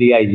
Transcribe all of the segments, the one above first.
DIG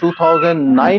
2009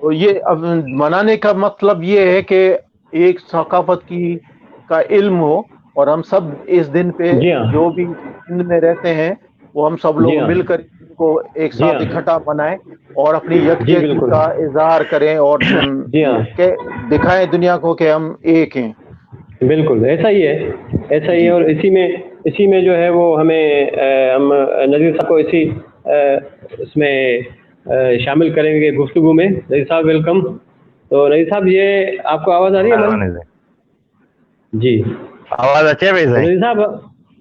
تو یہ اب منانے کا مطلب یہ ہے کہ ایک ثقافت کا علم ہو، اور ہم سب اس دن پہ جی ہاں جو بھی سندھ میں رہتے ہیں وہ ہم سب جی لوگ ہاں مل کر اس دن کو ایک جی ساتھ ہاں اکٹھا منائیں اور اپنی جی یکجہتی بالکل کا اظہار کریں، اور جی ہاں کہ دکھائیں دنیا کو کہ ہم ایک ہیں. بالکل ایسا ہی ہے، ایسا ہی ہے. جی اور اسی میں جو ہے وہ ہمیں ہم نذیر صاحب کو اس میں شامل کریں گے گفتگو میں. نذیر صاحب ویلکم. تو نذیر صاحب یہ آپ کو آواز آ رہی ہے ہماری؟ مہربانی سے جی آواز اچھے بھائی تو صحیح نذیر صاحب،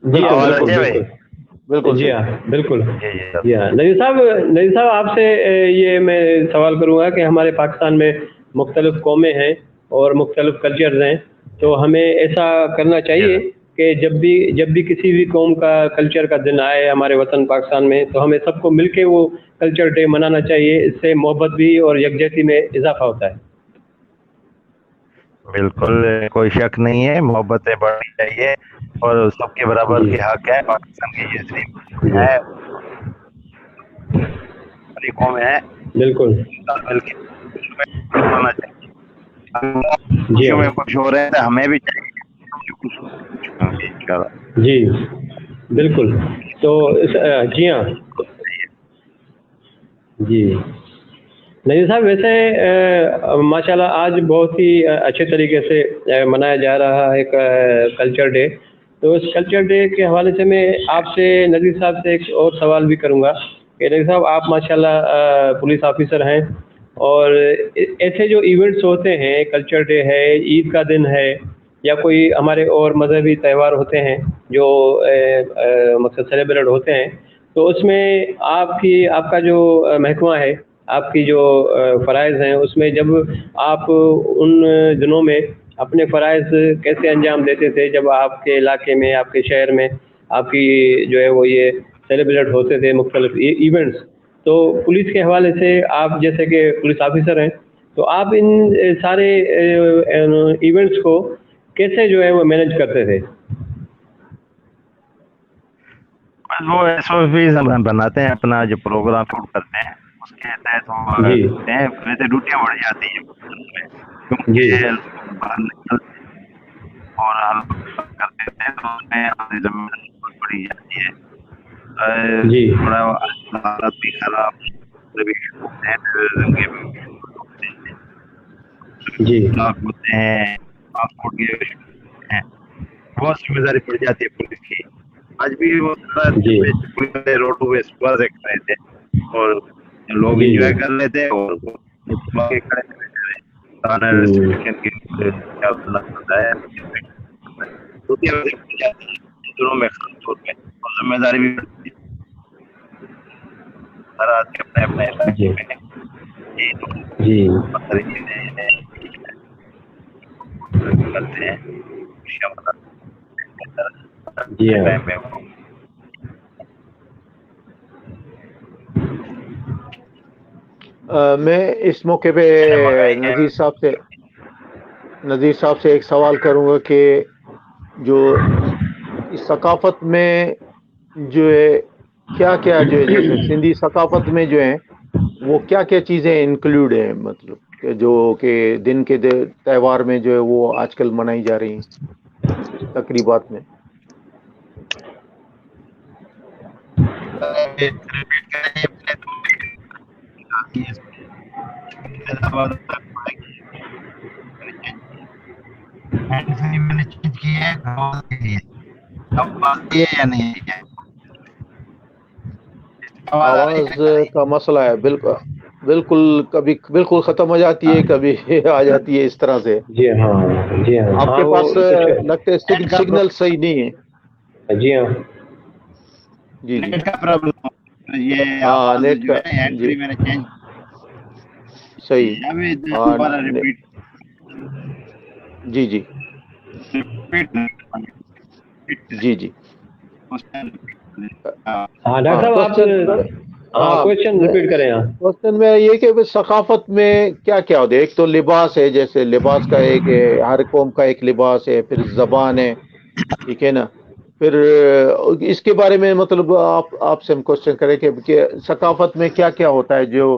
جی ہاں بالکل آواز بالکل اچھے بھائی. بالکل. بالکل جی صحیح. ہاں بالکل. جی جی جی ہاں نذیر صاحب آپ سے یہ میں سوال کروں گا کہ ہمارے پاکستان میں مختلف قومیں ہیں اور مختلف کلچرز ہیں، تو ہمیں ایسا کرنا چاہیے کہ جب بھی کسی بھی قوم کا کلچر کا دن آئے ہمارے وطن پاکستان میں، تو ہمیں سب کو مل کے وہ کلچر ڈے منانا چاہیے. اس سے محبت بھی اور یکجہتی میں اضافہ ہوتا ہے. بالکل کوئی شک نہیں ہے، محبتیں بڑھنی چاہیے اور سب کے برابر جی کے حق ہے. پاکستان کی یہ صرف جی ہے بڑی قوم ہے، بالکل. مل کے ہونا چاہیے. ہم جی خوشیوں ہاں میں خوش ہو رہے ہیں تو ہمیں بھی چاہیے کہ خوش ہوں گے انشاءاللہ. جی بالکل. تو جی ہاں جی نذیر صاحب، ویسے ماشاءاللہ آج بہت ہی اچھے طریقے سے منایا جا رہا ہے ایک کلچر ڈے. تو اس کلچر ڈے کے حوالے سے میں آپ سے نذیر صاحب سے ایک اور سوال بھی کروں گا کہ نذیر صاحب آپ ماشاءاللہ پولیس آفیسر ہیں، اور ایسے جو ایونٹس ہوتے ہیں، کلچر ڈے ہے، عید کا دن ہے، یا کوئی ہمارے اور مذہبی تہوار ہوتے ہیں جو مقصد سیلیبریٹ ہوتے ہیں، تو اس میں آپ کا جو محکمہ ہے، آپ کی جو فرائض ہیں، اس میں جب آپ ان دنوں میں اپنے فرائض کیسے انجام دیتے تھے جب آپ کے علاقے میں، آپ کے شہر میں آپ کی جو ہے وہ یہ سیلیبریٹ ہوتے تھے مختلف ایونٹس؟ تو پولیس کے حوالے سے آپ جیسے کہ پولیس آفیسر ہیں، تو آپ ان سارے ایونٹس کو کیسے جو ہے وہ مینیج کرتے تھے؟ وہ ایس او پیز ہم بناتے ہیں، اپنا جو پروگرام شوٹ کرتے ہیں اس کے تحت وہ جی کرتے ہیں. ویسے ڈیوٹیاں بڑھ جاتی ہیں جی کیونکہ لوگ باہر نکلتے اور ہم کرتے تھے تو اس میں ہماری ذمہ داری بہت بڑی جاتی ہے. جی تھوڑا حالات بھی خراب ہوتے ہیں، ٹیررزم کے بھی جی بلاک ہوتے ہیں، پاسپورٹ کے ہیں، بہت ذمہ داری پڑ جاتی ہے پولیس کی. آج بھی وہ جی روڈ پہ صبح سے کھڑے تھے اور لوگ جی جی انجوائے کر رہے تھے اور صبح کے کھڑے تھے. تھانہ ہوں، ریسٹریکشن کی کرنا پڑتا ہے، دنوں میں خاص طور پہ اور ذمہ داری بھی بڑھتی ہے. ہر آدمی اپنے اپنے جی علاقے میں جی خریدتے ہیں کرتے ہیں خوشیاں جی مناتے ہاں ٹائم میں وہ میں اس موقع پہ مہنگائی ہے. نذیر صاحب سے ایک سوال کروں گا کہ جو اس ثقافت میں جو ہے کیا کیا جو ہے، جیسے سندھی ثقافت میں جو ہے وہ کیا کیا چیزیں انکلوڈ ہیں، مطلب کہ جو کہ دن کے تہوار میں جو ہے وہ آج کل منائی جا رہی ہیں تقریبات میں. میں نے چیز کی ہے اب بات یہ یا نہیں ہے آواز آ رہی آواز کا مسئلہ ہے، بالکل بالکل کبھی بالکل ختم ہو جاتی ہے، کبھی آ جاتی ہے اس طرح سے. جی ہاں جی ہاں آپ ہاں کے وہ پاس کچھ لگتا ہے نیٹ کا سگنل صحیح نہیں ہے. جی ہاں جی جی نیٹ کا پرابلم یہ ہاں آواز نیٹ جو کا. ہے جی اینٹری میں نے چینج صحیح. ابھی ہاں دوبارہ ریپیٹ جی جی جی جی ہاں ڈاکٹر ہاں صاحب آپ کوشچن. ہاں کوشچن ریپیٹ کریں. ہاں کوشچن میں یہ کہ ثقافت میں کیا کیا ہوتا ہے؟ ایک تو لباس ہے، جیسے لباس کا ایک ہے، ہر قوم کا ایک لباس ہے، پھر زبان ہے، ٹھیک ہے نا. پھر اس کے بارے میں مطلب آپ سے ہم کوشچن کریں کہ ثقافت میں کیا کیا ہوتا ہے جو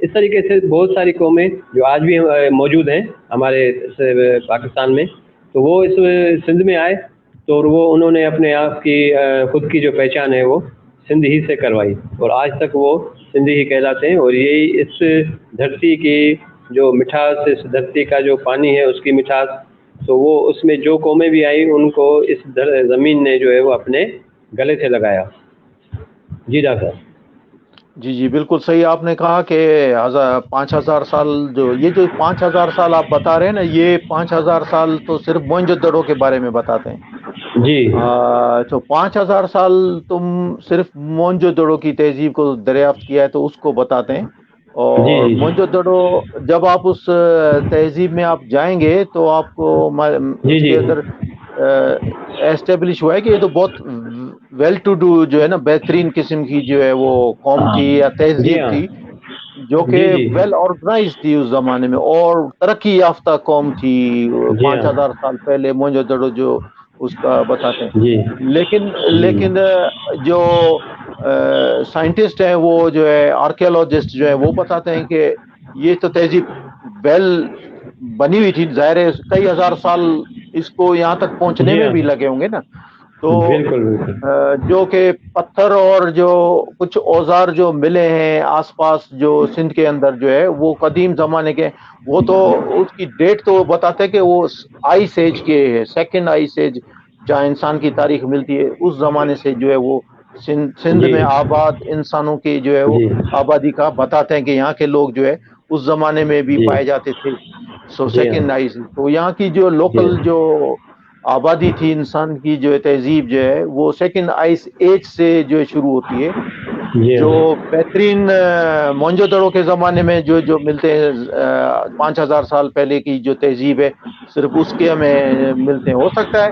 اس طریقے سے بہت ساری قومیں جو آج بھی موجود ہیں ہمارے پاکستان میں، تو وہ اس سندھ میں آئے تو وہ انہوں نے اپنے آپ کی خود کی جو پہچان ہے وہ سندھ ہی سے کروائی، اور آج تک وہ سندھی ہی کہلاتے ہیں. اور یہی اس دھرتی کی جو مٹھاس، اس دھرتی کا جو پانی ہے اس کی مٹھاس، تو وہ اس میں جو قومیں بھی آئیں ان کو اس زمین نے جو ہے وہ اپنے گلے سے لگایا. جی ڈاکٹر صاحب. جی جی بالکل صحیح آپ نے کہا کہ 5000 سال یہ جو 5000 سال آپ بتا رہے ہیں نا، یہ 5000 سال تو صرف موئنجو کے بارے میں بتاتے ہیں. جی تو 5000 سال تم صرف موئنجو کی تہذیب کو دریافت کیا ہے تو اس کو بتاتے ہیں. جی اور جی موئنجو جب آپ اس تہذیب میں آپ جائیں گے تو آپ کو جی اس جی کے اندر ایسٹیبلش ہوا ہے کہ یہ تو بہت ویل ٹو ڈو جو ہے نا، بہترین قسم کی جو ہے وہ قوم تھی یا جی تہذیب ہاں تھی، جو کہ جی جی ویل آرگنائز تھی اس زمانے میں اور ترقی یافتہ قوم تھی. جی ہاں 5000 سال پہلے موئنجو جو اس کا بتاتے ہیں. جی جی لیکن جو سائنٹسٹ ہیں، وہ جو ہے آرکیولوجسٹ جو ہے وہ بتاتے ہیں کہ یہ تو تہذیب ویل بنی ہوئی تھی. ظاہر ہے کئی ہزار سال اس کو یہاں تک پہنچنے جی میں ہاں بھی لگے ہوں گے نا. تو بالکل بالکل. جو کہ پتھر اور جو کچھ اوزار جو ملے ہیں آس پاس جو سندھ کے اندر جو ہے وہ قدیم زمانے کے، وہ تو اس کی ڈیٹ تو بتاتے ہیں کہ وہ آئس ایج کے ہے، سیکنڈ آئس ایج جہاں انسان کی تاریخ ملتی ہے اس زمانے سے جو ہے وہ سندھ جی میں آباد انسانوں کی جو ہے وہ جی آبادی کا بتاتے ہیں کہ یہاں کے لوگ جو ہے اس زمانے میں بھی جی پائے جاتے تھے. سو جی ہاں سیکنڈ آئس، تو یہاں کی جو جی لوکل جو آبادی تھی انسان کی جو تہذیب جو ہے وہ سیکنڈ آئس ایج سے جو شروع ہوتی ہے. جی جو ہاں بہترین موئنجو کے زمانے میں جو ملتے ہیں 5000 سال پہلے کی جو تہذیب ہے صرف اس کے ہمیں ملتے ہیں. ہو سکتا ہے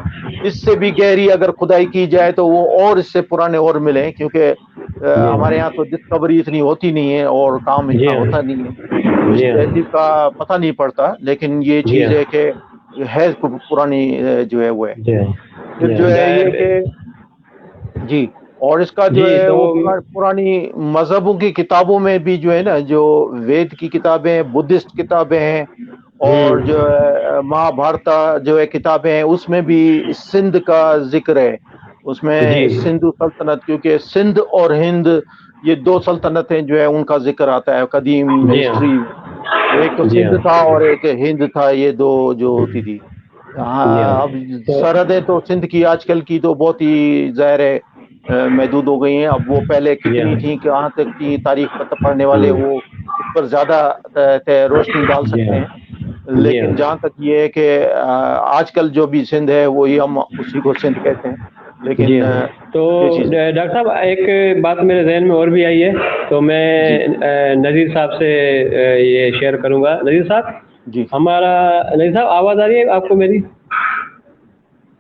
اس سے بھی گہری اگر کھدائی کی جائے تو وہ اور اس سے پرانے اور ملیں، کیونکہ جی ہمارے یہاں تو ڈسکوری اتنی ہوتی نہیں ہے اور کام جی اتنا ہاں ہوتا نہیں ہے تو اس جی ہاں تہذیب کا پتہ نہیں پڑتا. لیکن یہ جی چیز ہاں ہے کہ ہے پرانی جو ہے وہ ہے. جی ہاں پھر جی جو ہے یہ ہاں کہ جی، اور اس کا جو جی ہے تو وہ پرانی مذہبوں کی کتابوں میں بھی جو ہے نا، جو وید کی کتابیں، بدھسٹ کتابیں ہیں اور جو ہے مہا بھارتا جو ہے کتابیں ہیں، اس میں بھی سندھ کا ذکر ہے. اس میں جی سندھو سلطنت، کیونکہ سندھ اور ہند یہ دو سلطنتیں جو ہے ان کا ذکر آتا ہے قدیم جی ہاں ہسٹری میں. ایک تو جی سندھ ہاں تھا اور ایک ہند تھا، یہ دو جو ہوتی تھی. جی ہاں ہاں اب تو سرحدیں تو سندھ کی آج کل کی تو بہت ہی ظاہر ہے محدود ہو گئی ہیں. اب وہ پہلے جی کتنی ہاں تھیں، کہاں تک تھی، تاریخ پڑھنے والے وہ اس پر زیادہ روشنی ڈال جی سکتے ہاں ہیں. جی ہاں لیکن جہاں تک یہ ہے کہ آج کل جو بھی سندھ ہے وہی ہم اسی کو سندھ کہتے ہیں. جی لیکن ہاں. تو یہ چیز ہے. ڈاکٹر صاحب ایک بات میرے ذہن میں اور بھی آئی ہے، تو جی میں نذیر صاحب سے یہ شیئر کروں گا. نذیر صاحب، جی ہمارا نذیر صاحب آواز آ رہی ہے آپ کو میری؟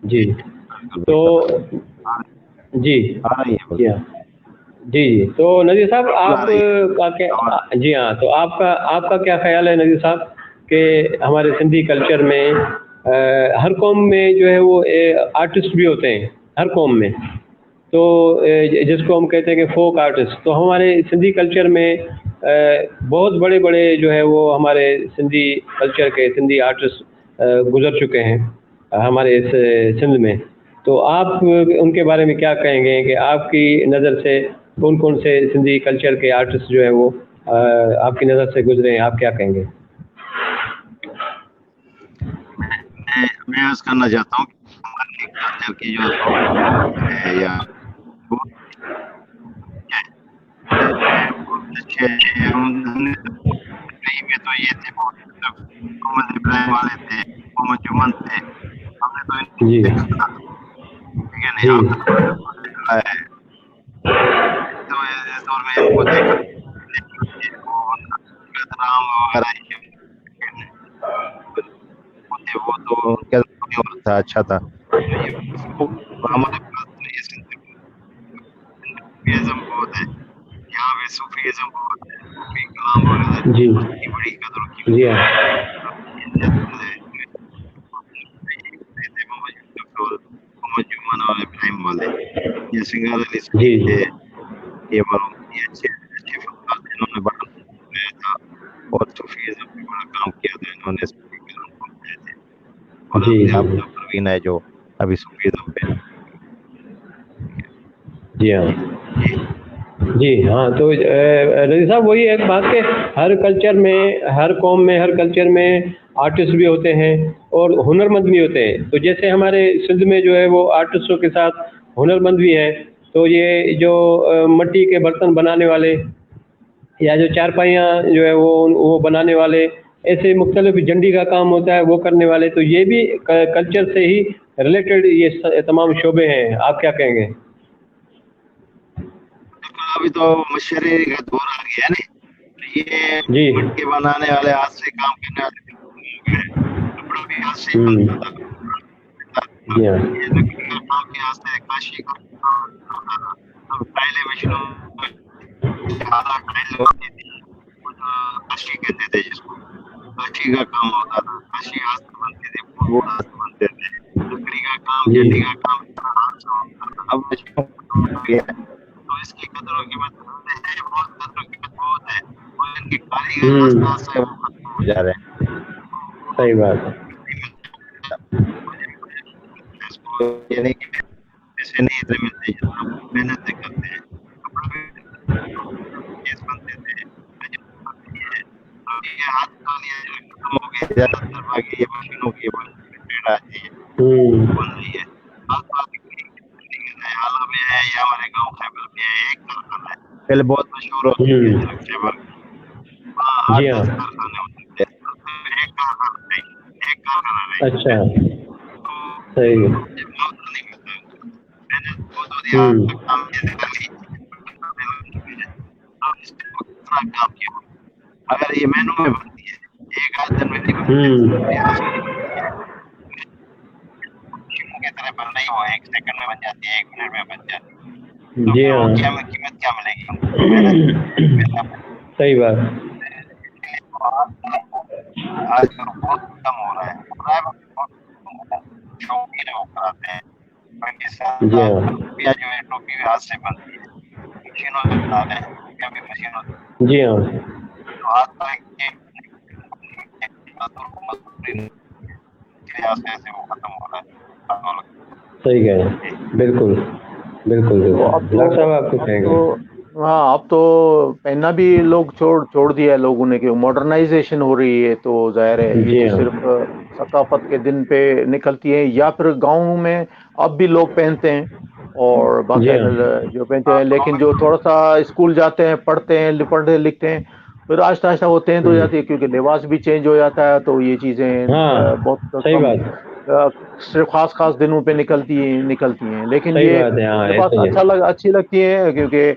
جی تو جی آ رہی ہے جی ہاں جی جی. تو نذیر صاحب بالکل آ آپ رہی ہے کا کیا، جی ہاں، تو آپ کا کیا خیال ہے نذیر صاحب کہ ہمارے سندھی کلچر میں ہر قوم میں جو ہے وہ آرٹسٹ بھی ہوتے ہیں، ہر قوم میں، تو جس کو ہم کہتے ہیں کہ فوک آرٹسٹ، تو ہمارے سندھی کلچر میں بہت بڑے بڑے جو ہے وہ ہمارے سندھی کلچر کے سندھی آرٹسٹ گزر چکے ہیں ہمارے اس سندھ میں. تو آپ ان کے بارے میں کیا کہیں گے کہ آپ کی نظر سے کون کون سے سندھی کلچر کے آرٹسٹ جو ہے وہ آپ کی نظر سے گزرے ہیں، آپ کیا کہیں گے؟ میں عرض کرنا چاہتا ہوں کہ ہمارے کلچر کی جو ثقافت ہے یا بہت اچھے ہیں. ہم نے میں تو یہ تھے محمد ابراہیم والے تھے، محمد جمن تھے، ہم نے تو ان کو جی دیکھا تھا، ٹھیک ہے نہیں، جی ہم نے تو ان کو دیکھا ہے، تو اس دور میں ان کو دیکھا رام وغیرہ وہ تو ان کا دور تھا، اچھا تھا. ہمارے پاس تو یہ صوفیزم بہت ہے، یہاں پہ صوفیزم بہت ہے، صوفی کلام وغیرہ جی کی بڑی قدر کی جی ہاں محمد جمن اور ابراہیم والے، یہ سنگار علی جی سعید جی تھے، یہ اچھے اچھے فنکار تھے، انہوں نے بڑا تھا. جی آپ جی کا پروین ہے جو ابھی سفیدوں پہ. جی ہاں جی جی ہاں. تو رضی صاحب وہی ایک بات کہ ہر کلچر میں، ہر قوم میں، ہر کلچر میں آرٹسٹ بھی ہوتے ہیں اور ہنرمند بھی ہوتے ہیں. تو جیسے ہمارے سندھ میں جو ہے وہ آرٹسٹوں کے ساتھ ہنرمند بھی ہیں. تو یہ جو مٹی کے برتن بنانے والے یا جو چارپائیاں جو ہے وہ بنانے والے، ایسے مختلف جنڈی کا کام ہوتا ہے وہ کرنے والے، تو یہ بھی کلچر سے ہی ریلیٹڈ یہ تمام شعبے ہیں. آپ کیا کہیں گے؟ ابھی تو مشہوری کا دور آ گیا نا. یہ جی مٹی بنانے والے، ہاتھ سے کام کرنے والے، کپڑا بھی ہاتھ سے ہوں بنتا تھا. جی ہاں یہ لکڑی کا کام بھی ہاتھ سے، کاشی کا کام ہوتا تھا. اب ٹائلیں مشینوں زیادہ ٹائلیں ہوتی تھی، وہ جو کاشی کہتے تھے جس کو، کاشی کا کام ہوتا تھا. کاشی ہاتھ سے بنتے تھے، پھول ہاتھ سے بنتے تھے. لکڑی کا کام، جی جنڈی کا کام ہاتھ سے ہوتا تھا. اب مشینوں کا دور آ گیا ہے، تو اس کی قدر و قیمت ہے، بہت قدر و قیمت بہت ہے، اور ان کے کاریگر آہستہ ہوں آہستہ وہ ختم ہو جا رہے ہیں. صحیح بات ہے. اس کو یہ نہیں کہ پیسے نہیں اتنے ملتے جتنا وہ محنت سے کرتے ہیں. کپڑا بھی چیز بنتے تھے. اب یہ ہاتھ تالیاں جو ختم ہو گئی، زیادہ تر باقی یہ مشینوں کی ٹریڈ آتی ہے، ہوں بن رہی ہے. آس پاس نئے حالوں میں ہے یا ہمارے گاؤں خیبر میں ہے، ایک کارخانہ ہے پہلے بہت مشہور ہوتی تھی ہوں اجرک خیبر. وہاں جی 8-10 ہاں کارخانے ہوتے تھے. ایک کارخانہ رہ گیا. اچھا تو صحیح. جب معاوضہ نہیں ملتا ان کو، محنت بہت ہوتی ہے، ہوں ہاتھ کا کام یہ لگی، اب اس نے کتنا کام کیا. اگر یہ مہینوں میں بنتی ہے، ایک آدھ دن میں نہیں بنتی ہے، ہوں پریاس کی بنتی ہے. مشینوں کی طرح بن رہی، وہ 1 سیکنڈ میں بن جاتی ہے، 1 منٹ میں بن جاتی ہے. تو جی پھر وہ ہاں قیمت کیا ملے گی ان کو؟ محنت ملنا صحیح بات. آج کل بہت کم ہو رہا ہے. بہت شوقین ہے، وہ کراتے ہیں. جی ہاں ٹوپیاں جو ہے، ٹوپی بھی ہاتھ سے بنتی ہے، مشینوں سے بنا رہے ہیں. ٹوپیاں بھی مشینوں سے. جی ہاں تو ہاتھ کا مزدوری نہیں، ایسے وہ ختم ہو رہا ہے. صحیح کہہ رہے ہیں. بالکل بالکل تو اب بالکل. تو ڈاکٹر صاحب آپ کو اب کہیں تو گے؟ ہاں اب تو پہننا بھی لوگ چھوڑ دیا ہے لوگوں نے، کہ ماڈرنائزیشن ہو رہی ہے. تو ظاہر ہے یہ جی تو ہاں صرف ثقافت کے دن پہ نکلتی ہے، یا پھر گاؤں میں اب بھی لوگ پہنتے ہیں اور جی باقاعدہ ہاں جو پہنتے ہیں. لیکن جو تھوڑا سا اسکول جاتے ہیں، پڑھتے ہیں، پڑھتے لکھتے ہیں، پھر آہستہ آہستہ وہ چینج ہو جاتی ہے، کیونکہ لباس بھی چینج ہو جاتا ہے. تو یہ چیزیں ہاں بہت صحیح کم، بات صرف خاص دنوں پہ نکلتی ہیں. لیکن صحیح یہ بات ہے. ہاں لباس ایسے ہی ہے. اچھی لگتی ہیں، کیونکہ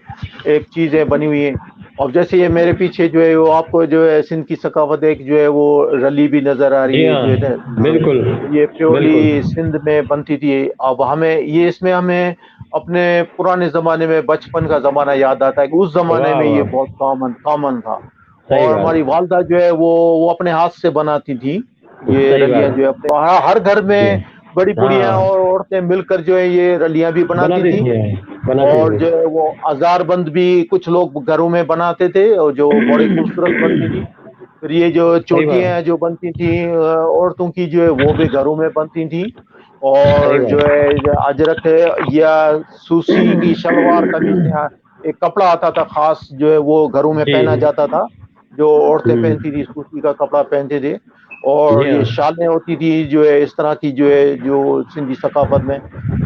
ایک چیزیں بنی ہوئی ہیں. اب جیسے یہ میرے پیچھے جو ہے وہ آپ کو جو ہے سندھ کی ثقافت ایک جو ہے وہ رلی بھی نظر آ جی رہی ہے، ہاں جو ہے نا بالکل یہ بالکل. پیورلی سندھ میں بنتی تھی. اب اس میں ہمیں اپنے پرانے زمانے میں بچپن کا زمانہ یاد آتا ہے، کہ اس زمانے واہ میں یہ واہ بہت کامن تھا. صحیح اور بات ہماری والدہ جو ہے وہ اپنے ہاتھ سے بناتی تھی یہ صحیح رلیاں. جو ہے بات. اپنے ہر گھر میں جی بڑی بڑھیاں ہاں اور عورتیں مل کر جو ہے یہ رلیاں بھی بناتی تھی. بناتی اور تھی. جو ہے وہ ہزار بند بھی کچھ لوگ گھروں میں بناتے تھے، اور جو بڑی خوبصورت بنتی تھی. پھر یہ جو صحیح بات چوٹیاں جو بنتی تھیں عورتوں کی، جو ہے وہ بھی گھروں میں بنتی تھیں. صحیح اور جو بات. ہے اجرک ہے یا سوسی کی شلوار قمیض، ایک کپڑا آتا تھا خاص، جو ہے وہ گھروں میں جی پہنا جاتا تھا، جو عورتیں ہوں پہنتی تھی، سوسی کا کپڑا پہنتے تھے. اور جی یہ ہاں شالیں ہوتی تھی جو ہے اس طرح کی، جو ہے جو سندھی ثقافت میں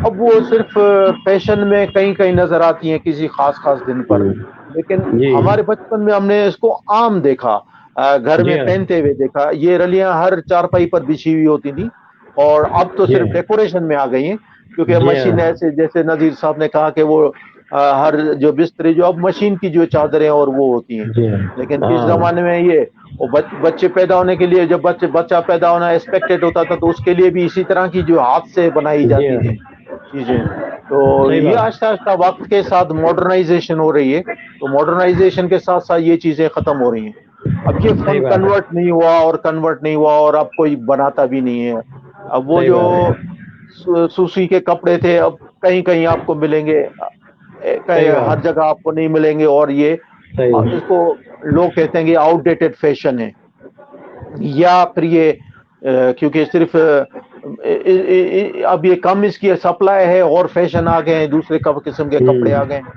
اب وہ صرف فیشن میں کہیں کہیں نظر آتی ہیں کسی خاص دن پر. ہوں لیکن جی ہمارے بچپن میں ہم نے اس کو عام دیکھا، گھر میں جی ہاں پہنتے ہوئے دیکھا. یہ رلیاں ہر چارپائی پر بچھی ہوئی ہوتی تھی، اور اب تو جی صرف ڈیکوریشن میں آ گئی ہیں. کیونکہ جی ہاں مشین ایسے، جیسے نذیر صاحب نے کہا کہ وہ ہر جو بستری جو اب مشین کی جو چادریں اور وہ ہوتی ہیں. جی ہاں لیکن اس ہاں زمانے میں یہ بچے پیدا ہونے کے لیے، جب بچہ پیدا ہونا ایکسپیکٹڈ ہوتا تھا، تو اس کے لیے بھی اسی طرح کی جو ہاتھ سے بنائی جی جاتی ہاں تھی چیزیں. تو صحیح یہ بات. آہستہ آہستہ وقت کے ساتھ ماڈرنائزیشن ہو رہی ہے. تو ماڈرنائزیشن کے ساتھ ساتھ یہ چیزیں ختم ہو رہی ہیں. اب یہ صحیح فن بات ہے. کنورٹ نہیں ہوا، اور کنورٹ نہیں ہوا، اور اب کوئی بناتا بھی نہیں ہے. اب وہ صحیح جو بات ہے. سوسی کے کپڑے تھے، اب کہیں کہیں آپ کو ملیں گے، صحیح ہر بات. جگہ آپ کو نہیں ملیں گے. اور یہ صحیح. اس کو لوگ کہتے ہیں کہ آؤٹ ڈیٹڈ فیشن ہے. یا پھر یہ کیونکہ صرف اب یہ کم اس کی سپلائی ہے اور فیشن آ گئے ہیں, دوسرے قسم کے کپڑے آ گئے ہیں,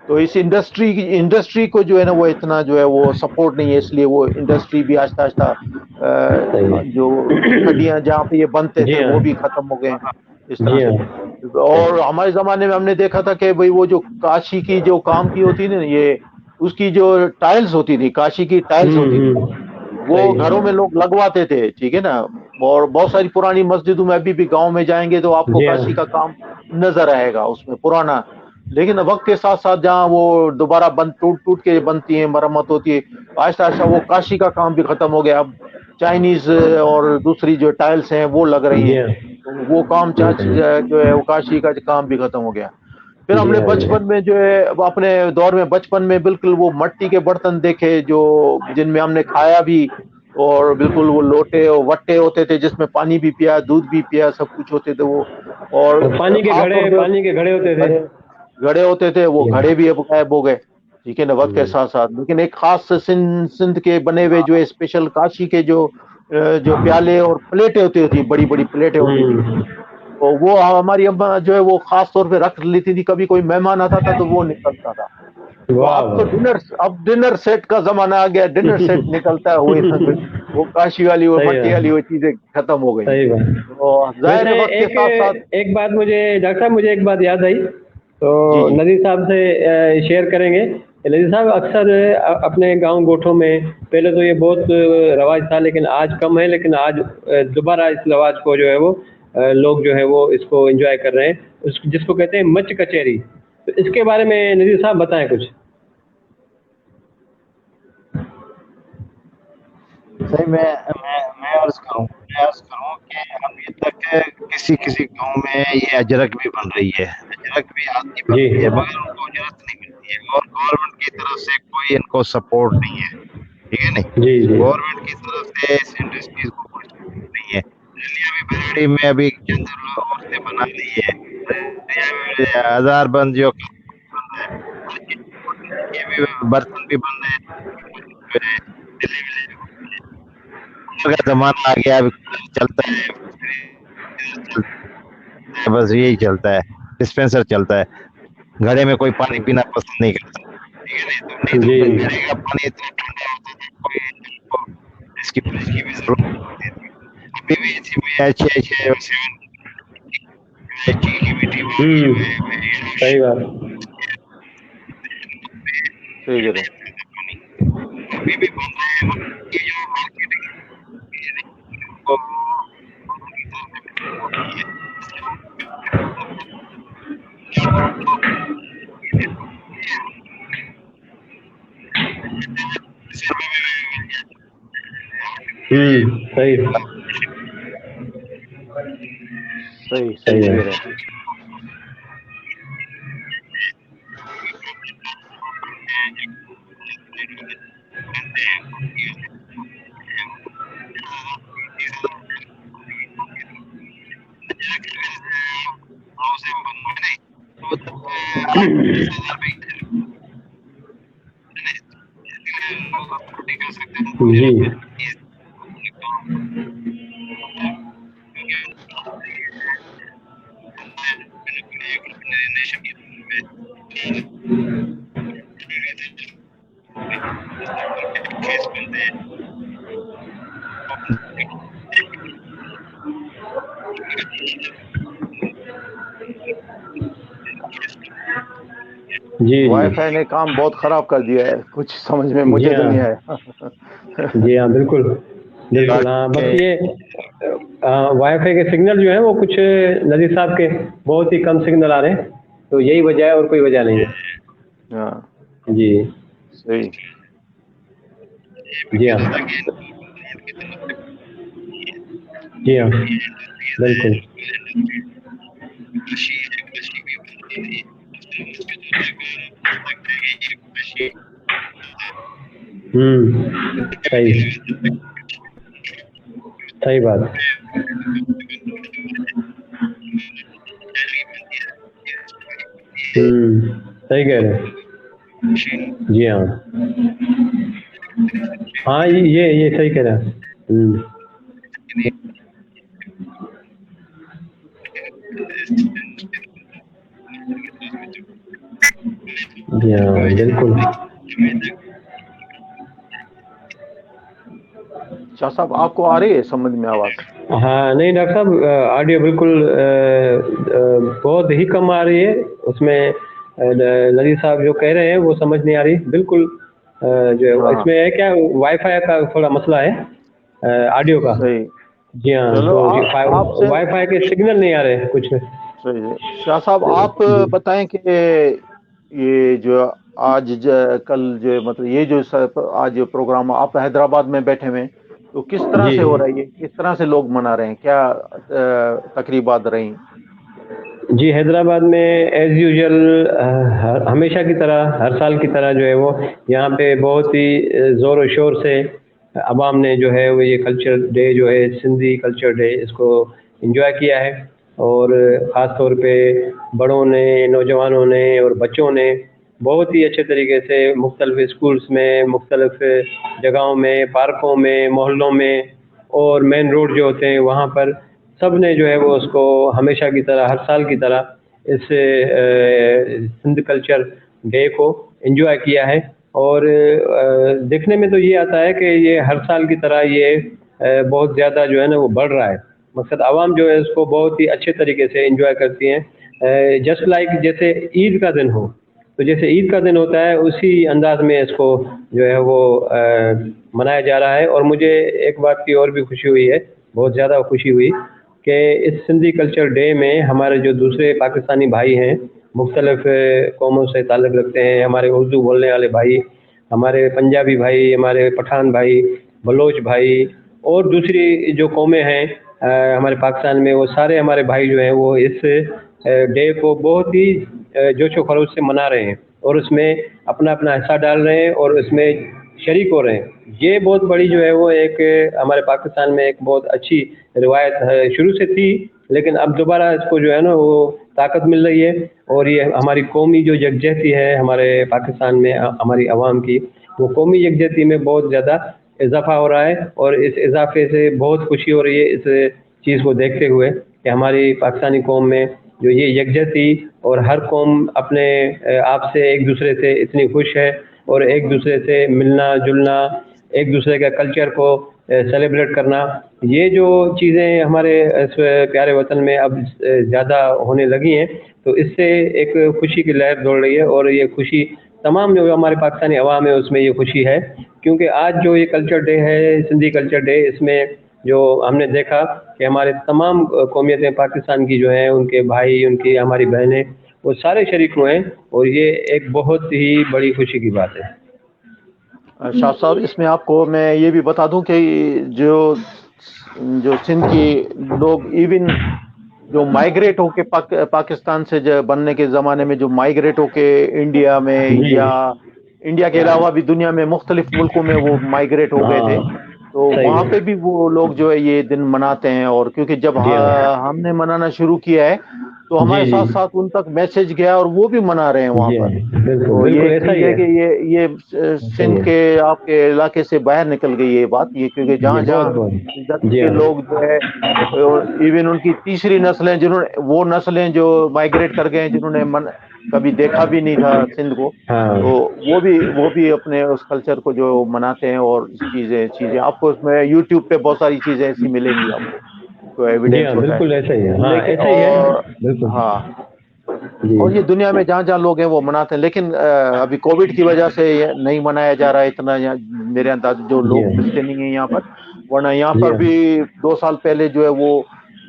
تو اس انڈسٹری کو جو ہے نا وہ اتنا جو ہے وہ سپورٹ نہیں ہے, اس لیے وہ انڈسٹری بھی آہستہ آہستہ جو ہڈیاں جہاں پہ یہ بنتے تھے وہ بھی ختم ہو گئے ہیں اس طرح سے. اور ہمارے زمانے میں ہم نے دیکھا تھا کہ بھئی وہ جو کاشی کی جو کام کی ہوتی تھی نا, یہ اس کی جو ٹائلز ہوتی تھی, کاشی کی ٹائلز ہوتی تھی, وہ گھروں میں لوگ لگواتے تھے, ٹھیک ہے نا. اور بہت ساری پرانی مسجدوں میں ابھی بھی گاؤں میں جائیں گے تو آپ کو کاشی کا کام نظر آئے گا اس میں پرانا. لیکن وقت کے ساتھ ساتھ جہاں وہ دوبارہ ٹوٹ کے بنتی ہیں, مرمت ہوتی ہے, آہستہ آہستہ وہ کاشی کا کام بھی ختم ہو گیا. اب چائنیز اور دوسری جو ٹائلز ہیں وہ لگ رہی ہیں, وہ کام جو ہے وہ کاشی کا کام بھی ختم ہو گیا. پھر ہم نے بچپن میں جو ہے اپنے دور میں بچپن میں بالکل وہ مٹی کے برتن دیکھے جو جن میں ہم نے کھایا بھی, اور بالکل وہ لوٹے اور وٹے ہوتے تھے جس میں پانی بھی پیا, دودھ بھی پیا, سب کچھ ہوتے تھے وہ. اور پانی کے خاص طور پہ گھڑے ہوتے تھے. گھڑے ہوتے تھے, وہ گھڑے بھی اب غائب ہو گئے, ٹھیک ہے نا, وقت کے ساتھ ساتھ. لیکن ایک خاص سندھ کے بنے ہوئے جو اسپیشل کاشی کے جو پیالے اور پلیٹیں ہوتی تھی, بڑی بڑی پلیٹیں ہوتی تھی, وہ ہماری اماں جو ہے وہ خاص طور پہ رکھ لیتی تھی. کبھی کوئی مہمان آتا تھا تو وہ نکلتا تھا. تو اب تو ڈنر سیٹ کا زمانہ آ گیا, ڈنر سیٹ نکلتا ہے, وہ کاشی والی وہ مٹی والی وہ چیزیں ختم ہو گئی. صحیح بات. تو ظاہر ہے وقت کے ساتھ ساتھ. ایک بات مجھے ڈاکٹر صاحب, مجھے ایک بات یاد آئی تو جی ندیم صاحب سے شیئر کریں گے. ندیم صاحب, اکثر اپنے گاؤں گوٹھوں میں پہلے تو یہ بہت رواج تھا, لیکن آج کم ہے, لیکن آج دوبارہ اس رواج کو جو ہے وہ لوگ جو ہے وہ اس کو انجوائے کر رہے ہیں, جس کو کہتے ہیں مچ کچہری. تو اس کے بارے میں ندیم صاحب بتائیں کچھ. صحیح. میں عرض کروں کہ ابھی تک کسی گاؤں میں یہ اجرک بھی بن رہی ہے, اجرک بھی آتی بنتی ہے, مگر ان کو اجرت نہیں ملتی ہے, اور گورنمنٹ کی طرف سے کوئی ان کو سپورٹ نہیں ہے, ٹھیک ہے نہیں. گورنمنٹ کی طرف سے اس انڈسٹریز کو کوئی سپورٹ نہیں ہے. بریلی میں ابھی چند عورتیں بنا رہی ہے, ہزار بند جو بن رہا ہے, یہ بھی برتن بھی بن رہے ہیں, زمانہ آ گیا, چلتا ہے, بس یہی چلتا ہے, ڈسپینسر چلتا ہے. گھڑے میں کوئی پانی پینا پسند نہیں کرتا, پانی اتنا ٹھنڈا ہوتا تھا, کوئی اس کی فریج کی بھی ضرورت نہیں تھی. ابھی بھی صحیح بات. صحیح ہے. ابھی بھی بن رہے ہیں, یہ جو مارکیٹنگ صحیح ہے. جی جی وائی فائی نے کام بہت خراب کر دیا ہے, کچھ سمجھ میں مجھے تو نہیں آیا. جی ہاں, بالکل بالکل. ہاں, بس یہ وائی فائی کے سگنل جو ہیں وہ کچھ ندیم صاحب کے بہت ہی کم سگنل آ رہے ہیں, تو یہی وجہ ہے, اور کوئی وجہ نہیں ہے. ہاں جی صحیح. جی ہاں, جی ہاں, بالکل. صحیح صحیح بات. صحیح کہہ رہے ہیں. جی ہاں, ہاں یہ صحیح کہہ رہے ہیں. جی ہاں بالکل. شاہ صاحب آپ کو آ رہی ہے سمجھ میں آواز؟ ہاں نہیں ڈاکٹر صاحب آڈیو بالکل بہت ہی کم آ رہی ہے. اس میں ندی صاحب جو کہہ رہے ہیں وہ سمجھ نہیں آ رہی بالکل. جو ہاں اس میں ہے کیا وائی فائی کا تھوڑا مسئلہ ہے آڈیو کا. صحیح. جی ہاں چلو تو آپ سے وائی فائی کے سگنل نہیں آ رہے کچھ. صحیح ہے. شاہ صاحب آپ جی بتائیں کہ یہ جو آج کل جو مطلب یہ جو آج پروگرام آپ حیدرآباد میں بیٹھے ہوئے تو کس طرح جی سے ہو رہا ہے یہ؟ کس طرح سے لوگ منا رہے ہیں؟ کیا تقریبات رہی؟ جی حیدرآباد میں ایز یوزول ہمیشہ کی طرح ہر سال کی طرح جو ہے وہ یہاں پہ بہت ہی زور و شور سے عوام نے جو ہے وہ یہ کلچر ڈے جو ہے سندھی کلچر ڈے اس کو انجوائے کیا ہے. اور خاص طور پہ بڑوں نے نوجوانوں نے اور بچوں نے بہت ہی اچھے طریقے سے مختلف اسکولس میں مختلف جگہوں میں پارکوں میں محلوں میں اور مین روڈ جو ہوتے ہیں وہاں پر سب نے جو ہے وہ اس کو ہمیشہ کی طرح ہر سال کی طرح اس سندھ کلچر ڈے کو انجوائے کیا ہے. اور دیکھنے میں تو یہ آتا ہے کہ یہ ہر سال کی طرح یہ بہت زیادہ جو ہے نا وہ بڑھ رہا ہے. مقصد عوام جو ہے اس کو بہت ہی اچھے طریقے سے انجوائے کرتی ہیں. جسٹ لائک جیسے عید کا دن ہو تو جیسے عید کا دن ہوتا ہے اسی انداز میں اس کو جو ہے وہ منایا جا رہا ہے. اور مجھے ایک بات کی اور بھی خوشی ہوئی ہے, بہت زیادہ خوشی ہوئی کہ اس سندھی کلچر ڈے میں ہمارے جو دوسرے پاکستانی بھائی ہیں مختلف قوموں سے تعلق رکھتے ہیں, ہمارے اردو بولنے والے بھائی, ہمارے پنجابی بھائی, ہمارے پٹھان بھائی, بلوچ بھائی اور دوسری جو قومیں ہیں ہمارے پاکستان میں, وہ سارے ہمارے بھائی جو ہیں وہ اس ڈے کو بہت ہی جوش و خروش سے منا رہے ہیں اور اس میں اپنا اپنا حصہ ڈال رہے ہیں اور اس میں شریک ہو رہے ہیں. یہ بہت بڑی جو ہے وہ ایک ہمارے پاکستان میں ایک بہت اچھی روایت شروع سے تھی, لیکن اب دوبارہ اس کو جو ہے نا وہ طاقت مل رہی ہے. اور یہ ہماری قومی جو یکجہتی ہے ہمارے پاکستان میں ہماری عوام کی, وہ قومی یکجہتی میں بہت زیادہ اضافہ ہو رہا ہے. اور اس اضافے سے بہت خوشی ہو رہی ہے اس چیز کو دیکھتے ہوئے کہ ہماری پاکستانی قوم میں جو یہ یکجہتی اور ہر قوم اپنے آپ سے ایک دوسرے سے اتنی خوش ہے اور ایک دوسرے سے ملنا جلنا, ایک دوسرے کا کلچر کو سیلیبریٹ کرنا, یہ جو چیزیں ہمارے اس پیارے وطن میں اب زیادہ ہونے لگی ہیں تو اس سے ایک خوشی کی لہر دوڑ رہی ہے. اور یہ خوشی تمام جو ہمارے پاکستانی عوام ہے اس میں یہ خوشی ہے, کیونکہ آج جو یہ کلچر ڈے ہے سندھی کلچر ڈے, اس میں جو ہم نے دیکھا کہ ہمارے تمام قومیتیں پاکستان کی جو ہیں ان کے بھائی, ان کی ہماری بہنیں, وہ سارے شریک ہوئے ہیں اور یہ ایک بہت ہی بڑی خوشی کی بات ہے. شاہ صاحب اس میں آپ کو میں یہ بھی بتا دوں کہ جو سندھ کی لوگ ایون جو مائیگریٹ ہو کے پاکستان سے بننے کے زمانے میں جو مائیگریٹ ہو کے انڈیا میں جی یا انڈیا کے علاوہ بھی دنیا میں مختلف ملکوں میں وہ مائیگریٹ ہو گئے تھے, ہاں تو صحیح وہاں ہے. پہ بھی وہ لوگ جو ہے یہ دن مناتے ہیں. اور کیونکہ جب جی ہاں ہم نے منانا شروع کیا ہے تو جی ہمارے جی ساتھ ساتھ ان تک میسج گیا اور وہ بھی منا رہے ہیں وہاں جی پر. بالکل تو یہ بالکل ایک ایسا چیز ہی ہے کہ یہ ایسا ہی سندھ ہے. کے آپ کے علاقے سے باہر نکل گئی یہ بات, یہ کیونکہ جی جہاں بہت جہاں بہت ادھر جی کے ہاں لوگ جو ہے ایون ان کی تیسری نسلیں جنہوں نے وہ نسلیں جو مائیگریٹ کر گئے ہیں جنہوں نے کبھی دیکھا بھی نہیں تھا سندھ کو, ہاں تو وہ بھی اپنے اس کلچر کو جو مناتے ہیں. اور چیزیں آپ کو اس میں یوٹیوب پہ بہت ساری چیزیں ایسی ملیں گی آپ کو جو جی ہاں ایویڈینس ہوتا بالکل ایسا ہی ہے, ہاں لیکن ایسا ہی ہے اور بالکل. ہاں جی اور یہ دنیا میں جہاں جہاں لوگ ہیں وہ مناتے ہیں, لیکن ابھی کووڈ کی وجہ سے یہ نہیں منایا جا رہا ہے اتنا, میرے انداز جو جی لوگ ہاں ملتے نہیں ہیں یہاں پر, ورنہ یہاں جی پر ہاں بھی 2 سال پہلے جو ہے وہ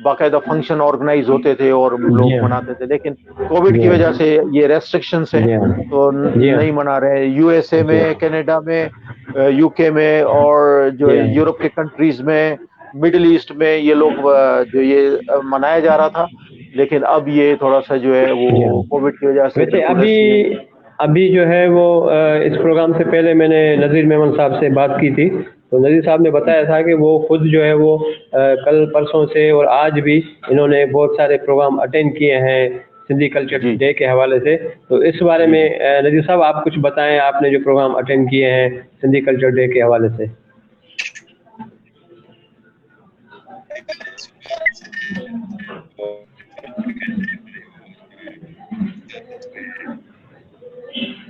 باقاعدہ فنکشن آرگنائز ہوتے تھے اور جی لوگ ہاں مناتے تھے. لیکن کووڈ جی کی ہاں وجہ سے یہ ریسٹرکشنس ہیں جی ہاں تو جی ہاں نہیں منا رہے. یو ایس اے جی میں, کینیڈا میں, یو کے میں اور جو جی ہاں یورپ کے کنٹریز میں, مڈل ایسٹ میں یہ لوگ جو یہ منایا جا رہا تھا, لیکن اب یہ تھوڑا سا جو ہے جی ہاں. وہ کووڈ کی وجہ سے ویسے بالکل ایسی ہے. ابھی جو ہے وہ اس پروگرام سے پہلے میں نے نذیر میمن صاحب سے بات کی تھی, تو نذیر صاحب نے بتایا تھا کہ وہ خود جو ہے وہ کل پرسوں سے اور آج بھی انہوں نے بہت سارے پروگرام اٹینڈ کیے ہیں سندھی کلچر جی ڈے کے حوالے سے. تو اس بارے جی میں جی نذیر صاحب آپ کچھ بتائیں, آپ نے جو پروگرام اٹینڈ کیے ہیں سندھی کلچر ڈے کے حوالے سے.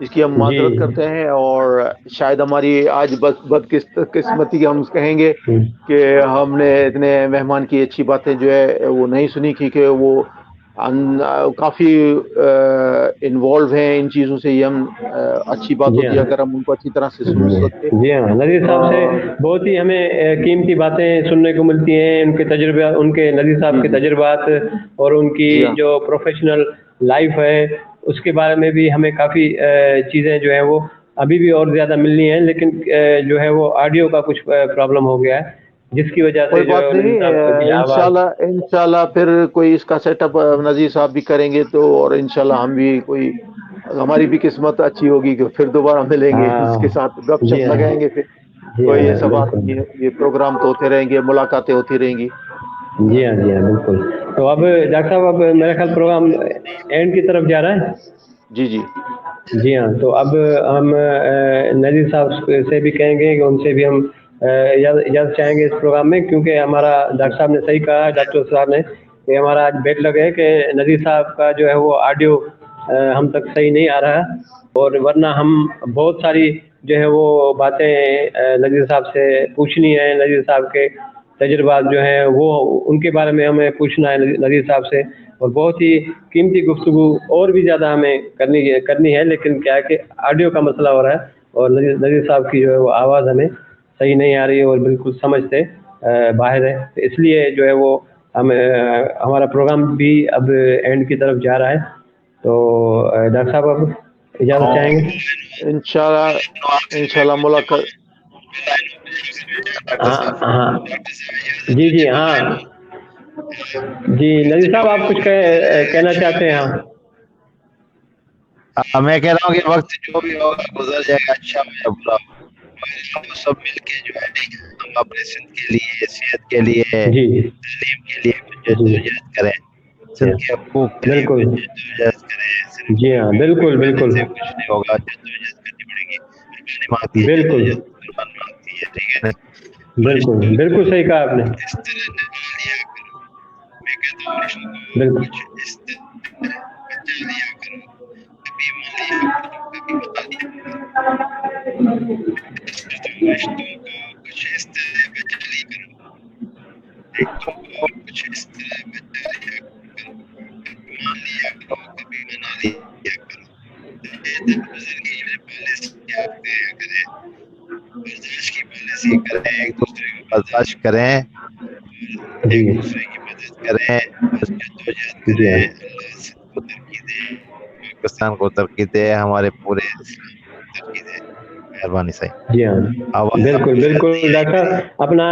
اس کی ہم معذرت کرتے ہیں، اور شاید ہماری آج بدقسمتی ہم کہیں گے کہ ہم نے اتنے مہمان کی اچھی باتیں جو ہے وہ نہیں سنی، کیونکہ وہ کافی انوالو ہیں ان چیزوں سے. یہ ہم اچھی بات ہوتی ہے اگر ہم ان کو اچھی طرح سے سن سکتے. جی ہاں، نذیر صاحب سے بہت ہی ہمیں قیمتی باتیں سننے کو ملتی ہیں. ان کے تجربات، ان کے نذیر صاحب کے تجربات اور ان کی جو پروفیشنل لائف ہے اس کے بارے میں بھی ہمیں کافی چیزیں جو ہیں وہ ابھی بھی اور زیادہ ملنی ہیں، لیکن جو ہے وہ آڈیو کا کچھ پرابلم ہو گیا ہے جس کی وجہ سے کوئی جو بات ہے نہیں، آواز. انشاءاللہ پھر کوئی اس کا سیٹ اپ نذیر صاحب بھی کریں گے تو، اور انشاءاللہ ہم بھی کوئی، ہماری بھی قسمت اچھی ہوگی کہ پھر دوبارہ ملیں گے، اس کے ساتھ گپ جی شپ ہاں، لگائیں گے. پھر جی کوئی ہاں ایسا بات بالکل. نہیں ہے، یہ پروگرام تو ہوتے رہیں گے، ملاقاتیں ہوتی رہیں گی. جی ہاں، جی ہاں بالکل. تو اب ڈاکٹر صاحب اب میرا خیال پروگرام اینڈ کی طرف جا رہا ہے. جی جی جی ہاں، تو اب ہم نذیر صاحب سے بھی کہیں گے کہ ان سے بھی ہم اجازت چاہیں گے اس پروگرام میں، کیونکہ ہمارا ڈاکٹر صاحب نے صحیح کہا، ڈاکٹر صاحب نے کہ ہمارا آج بیڈ لگ ہے کہ نذیر صاحب کا جو ہے وہ آڈیو ہم تک صحیح نہیں آ رہا، اور ورنہ ہم بہت ساری جو ہے وہ باتیں نذیر صاحب سے پوچھنی ہے. نذیر صاحب کے تجربات جو ہیں وہ ان کے بارے میں ہمیں پوچھنا ہے نذیر صاحب سے، اور بہت ہی قیمتی گفتگو اور بھی زیادہ ہمیں کرنی ہے. لیکن کیا ہے کہ آڈیو کا مسئلہ ہو رہا ہے، اور نذیر صاحب کی جو ہے وہ آواز ہمیں صحیح نہیں آ رہی ہے اور بالکل سمجھ سے باہر ہے. اس لیے جو ہے وہ ہمارا پروگرام بھی اب اینڈ کی طرف جا رہا ہے. تو ڈاکٹر صاحب اب اجازت چاہیں گے. انشاءاللہ ملاقات. ہاں جی جی ہاں جی نذیر صاحب آپ کچھ کہنا چاہتے ہیں؟ ہاں میں کہہ رہا ہوں کہ وقت جو بھی ہوگا گزر جائے گا، اچھا ہو یا برا ہو، ہم سب مل کے جو ہے ہم اپنے سندھ کے لیے، صحت کے لیے، جی تعلیم کے لیے کچھ جی جدوجہد کریں، سندھ کے حقوق کے لیے بالکل. کچھ جدوجہد کریں. صرف جی ہاں بالکل محنت بالکل سے کچھ نہیں ہوگا، جدوجہد کرنی پڑے گی. قربانی مانگتی ہے بالکل جدوجہد، قربان مانگتی ہے، ٹھیک ہے نا. بالکل بالکل صحیح کہا آپ نے. اس طرح نبھا لیا کرو. میں کہتا ہوں رشتوں کو بالکل کچھ اس طرح بچا لیا کرو، کبھی مال لیا کرو، کبھی بنا لیا کرو. رشتوں کو کچھ اس طرح بچا لیا کرو، رشتوں کو کچھ اس طرح بچا لیا کرو، کبھی مان لیا کرو، کبھی منا لیا کرو. بزرگی میں پالیسی اختیار کریں، برداشت کی پالیسی کریں، ایک دوسرے کو برداشت کریں، جی ایک دوسرے کی مدد کریں، بس جدوجہد جی کریں. ہاں اللہ سب کو ترقی دے، پاکستان کو ترقی دے، ہمارے پورے اسلام کو ترقی دے. مہربانی صحیح. جی ہاں آواز آپ بالکل کو شاید بالکل. نہیں آئی ڈاکٹر میری. صاحب اپنا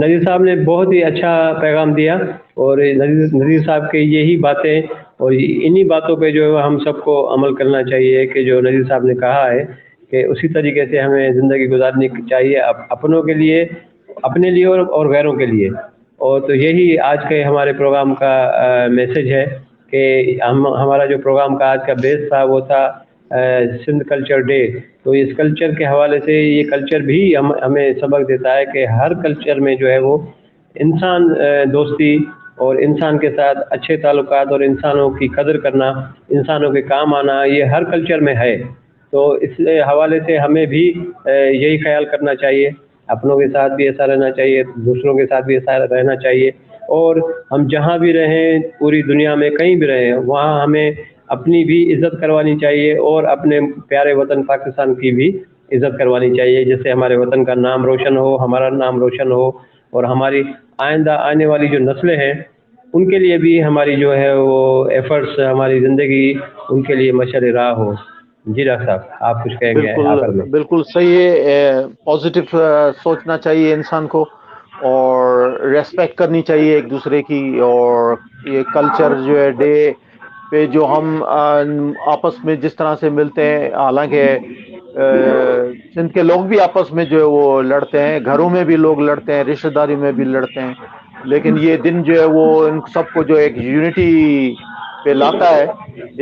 نذیر صاحب نے بہت ہی اچھا پیغام دیا، اور نذیر صاحب کے یہی باتیں اور انہی باتوں پہ جو ہے ہم سب کو عمل کرنا چاہیے کہ جو نذیر صاحب نے کہا ہے کہ اسی طریقے سے ہمیں زندگی گزارنی چاہیے، اپنوں کے لیے، اپنے لیے اور غیروں کے لیے. اور تو یہی آج کے ہمارے پروگرام کا میسج ہے کہ ہمارا جو پروگرام کا آج کا بیس تھا وہ تھا سندھ کلچر ڈے. تو اس کلچر کے حوالے سے یہ کلچر بھی ہمیں سبق دیتا ہے کہ ہر کلچر میں جو ہے وہ انسان دوستی اور انسان کے ساتھ اچھے تعلقات اور انسانوں کی قدر کرنا، انسانوں کے کام آنا، یہ ہر کلچر میں ہے. تو اس حوالے سے ہمیں بھی یہی خیال کرنا چاہیے، اپنوں کے ساتھ بھی ایسا رہنا چاہیے، دوسروں کے ساتھ بھی ایسا رہنا چاہیے. اور ہم جہاں بھی رہیں، پوری دنیا میں کہیں بھی رہیں، وہاں ہمیں اپنی بھی عزت کروانی چاہیے اور اپنے پیارے وطن پاکستان کی بھی عزت کروانی چاہیے، جس سے ہمارے وطن کا نام روشن ہو، ہمارا نام روشن ہو، اور ہماری آئندہ آنے والی جو نسلیں ہیں ان کے لیے بھی ہماری جو ہے وہ ایفرٹس، ہماری زندگی ان کے لیے مشعل راہ ہو. جی ڈاکٹر صاحب آپ کچھ کہیں گے بالکل آخر میں؟ بالکل صحیح ہے. پازیٹیو سوچنا چاہیے انسان کو، اور ریسپیکٹ کرنی چاہیے ایک دوسرے کی. اور یہ کلچر جو ہے ڈے پہ جو ہم آپس میں جس طرح سے ملتے ہیں، حالانکہ سندھ کے لوگ بھی آپس میں جو ہے وہ لڑتے ہیں، گھروں میں بھی لوگ لڑتے ہیں، رشتہ داری میں بھی لڑتے ہیں، لیکن یہ دن جو ہے وہ ان سب کو جو ایک یونٹی پہ لاتا ہے،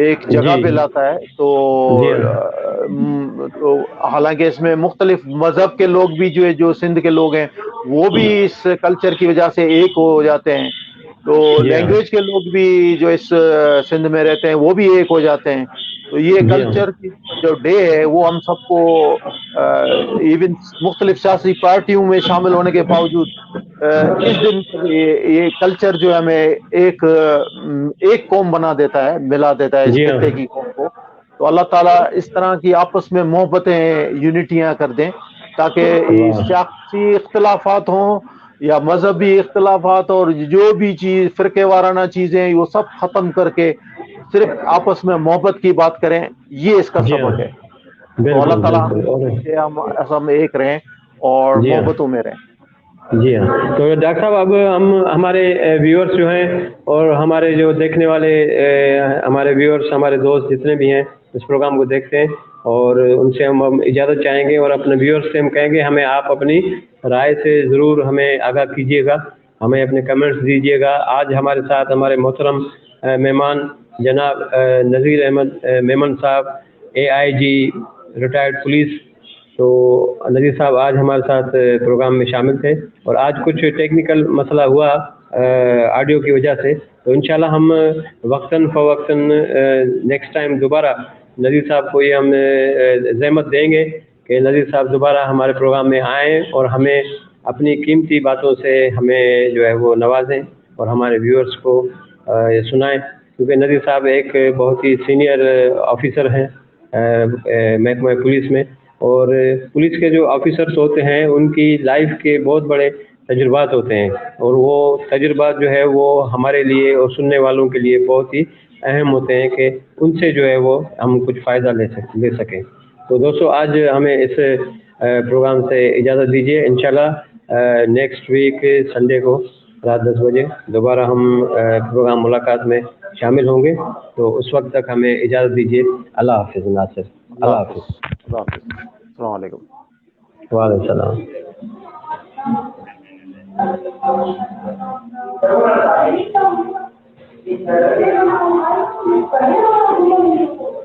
ایک جگہ جی پہ لاتا ہے. جی ہاں تو حالانکہ اس میں مختلف مذہب کے لوگ بھی جو ہے، جو سندھ کے لوگ ہیں وہ بھی اس کلچر کی وجہ سے ایک ہو جاتے ہیں. تو لینگویج کے لوگ بھی جو اس سندھ میں رہتے ہیں وہ بھی ایک ہو جاتے ہیں. تو یہ کلچر کی جو ڈے ہے وہ ہم سب کو ایون مختلف سیاسی پارٹیوں میں شامل ہونے کے باوجود اس دن یہ کلچر جو ہمیں ایک قوم بنا دیتا ہے, ملا دیتا ہے اس خطے کی قوم کو. تو اللہ تعالیٰ اس طرح کی آپس میں محبتیں, یونٹیاں کر دیں تاکہ سیاسی اختلافات ہوں یا مذہبی اختلافات اور جو بھی چیز فرقے وارانہ چیزیں وہ سب ختم کر کے صرف آپس میں محبت کی بات کریں. یہ اس کا سبق ہے. تو اللہ تعالیٰ ہم ایک رہیں اور محبتوں میں رہیں. جی ہاں. تو ڈاکٹر صاحب اب ہم ہمارے ویورز جو ہیں اور ہمارے جو دیکھنے والے ہمارے ویورز, ہمارے دوست جتنے بھی ہیں اس پروگرام کو دیکھتے ہیں, اور ان سے ہم اجازت چاہیں گے اور اپنے ویورز سے ہم کہیں گے ہمیں آپ اپنی رائے سے ضرور ہمیں آگاہ کیجیے گا, ہمیں اپنے کمنٹس دیجیے گا. آج ہمارے ساتھ ہمارے محترم مہمان جناب نذیر احمد میمن صاحب, AIG ریٹائرڈ پولیس. تو نذیر صاحب آج ہمارے ساتھ پروگرام میں شامل تھے, اور آج کچھ ٹیکنیکل مسئلہ ہوا آڈیو کی وجہ سے, تو انشاءاللہ ہم وقتاً فوقتاً نیکسٹ ٹائم دوبارہ نذیر صاحب کو یہ ہم زحمت دیں گے کہ نذیر صاحب دوبارہ ہمارے پروگرام میں آئیں اور ہمیں اپنی قیمتی باتوں سے ہمیں جو ہے وہ نوازیں اور ہمارے ویورز کو یہ سنائیں, کیونکہ نذیر صاحب ایک بہت ہی سینئر آفیسر ہیں محکمہ پولیس میں, اور پولیس کے جو آفیسرس ہوتے ہیں ان کی لائف کے بہت بڑے تجربات ہوتے ہیں, اور وہ تجربات جو ہے وہ ہمارے لیے اور سننے والوں کے لیے بہت ہی اہم ہوتے ہیں کہ ان سے جو ہے وہ ہم کچھ فائدہ لے سکیں. تو دوستو آج ہمیں اس پروگرام سے اجازت دیجیے. انشاءاللہ نیکسٹ ویک سنڈے کو رات 10 بجے دوبارہ ہم پروگرام ملاقات میں شامل ہوں گے. تو اس وقت تک ہمیں اجازت دیجیے. اللہ حافظ ناصر. اللہ حافظ. اللہ حافظ. السلام علیکم. وعلیکم السلام.